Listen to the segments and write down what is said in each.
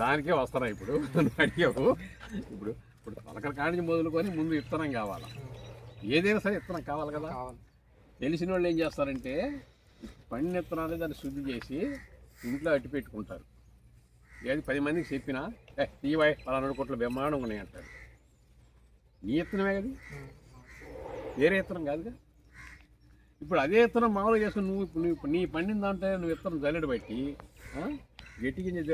దానికే వస్తారా ఇప్పుడు అడిగావు. ఇప్పుడు ఇప్పుడు తొలకల కాడి మొదలుకొని ముందు విత్తనం కావాలా, ఏదైనా సరే విత్తనం కావాలి కదా. తెలిసిన వాళ్ళు ఏం చేస్తారంటే పండిన విత్తనాలు దాన్ని శుద్ధి చేసి ఇంట్లో అట్టి పెట్టుకుంటారు. ఏది 10 మందికి చెప్పినా తీవాయి 12 కోట్ల బ్రహ్మాండంగా ఉన్నాయి అంటారు. నీ విత్తనమే కదా, వేరే విత్తనం కాదుగా. ఇప్పుడు అదే విత్తనం మామూలుగా చేసుకుని నువ్వు నీ పండిన దాంట్లో నువ్వు విత్తనం జల్లెడ పెట్టి గట్టి గింజ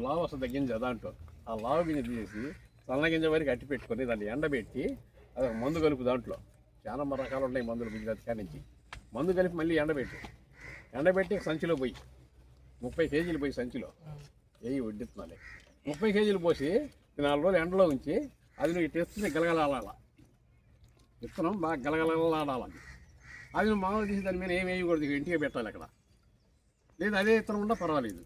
లావు వస్తుంది గింజ దాంట్లో ఆ లావు గింజ తీసి సన్న గింజ వరకు అట్టి పెట్టుకొని దాన్ని ఎండబెట్టి అది ఒక మందు కలుపు. దాంట్లో చాలా రకాలు ఉన్నాయి మందులు, గుజరాత్ కాడి నుంచి మందు కలిపి మళ్ళీ ఎండబెట్టి సంచిలో పోయి 30 కేజీలు పోయి సంచిలో వేయి వడ్డిస్తున్నాలే. 30 కేజీలు పోసి 4 రోజులు ఎండలో ఉంచి అది నువ్వు తెస్తుంది గలగలాడాల, విత్తనం బాగా గలగలలాడాలి. అది నువ్వు మామూలు తీసి దాని మీద ఏం వేయకూడదు, ఇంటికి పెట్టాలి అక్కడ. లేదు అదే విత్తనం ఉన్నా పర్వాలేదు.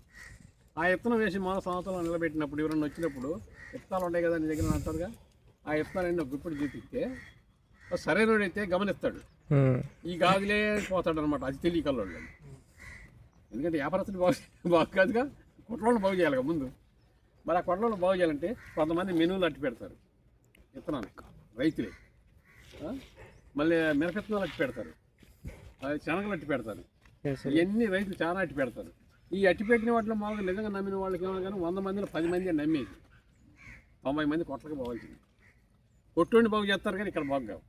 ఆ విత్తనం వేసి మన సంవత్సరం నిలబెట్టినప్పుడు ఎవరన్నా వచ్చినప్పుడు విత్తనాలు ఉంటాయి కదా నీ దగ్గర అంటారుగా, ఆ విత్తనాలు ఒక గుప్పుడు చూపిస్తే సరైనడైతే గమనిస్తాడు, ఈ గాజులే పోతాడు అనమాట. అది తెలియకల్లోళ్ళు. ఎందుకంటే వ్యాపారస్తులు బాగు కాదుగా, కొట్లోళ్ళు బాగు చేయాలి ముందు. మరి ఆ కొట్లోళ్ళు బాగు చేయాలంటే కొంతమంది మెనూలు అట్టి పెడతారు విత్తనాలు, రైతులే. మళ్ళీ మిరపెత్తనాలు అట్టి పెడతారు, శనగలు అట్టి పెడతారు. ఇవన్నీ రైతులు చాలా అట్టి పెడతారు. ఈ అట్టి పెట్టిన వాటిలో మామూలుగా నిజంగా నమ్మిన వాళ్ళకి ఏమో కానీ 100 మందిలో 10 మంది నమ్మేది, 90 మంది కొట్టలకు పోవాల్సింది. కొట్టుని బాగు చేస్తారు కానీ ఇక్కడ బాగు కావు.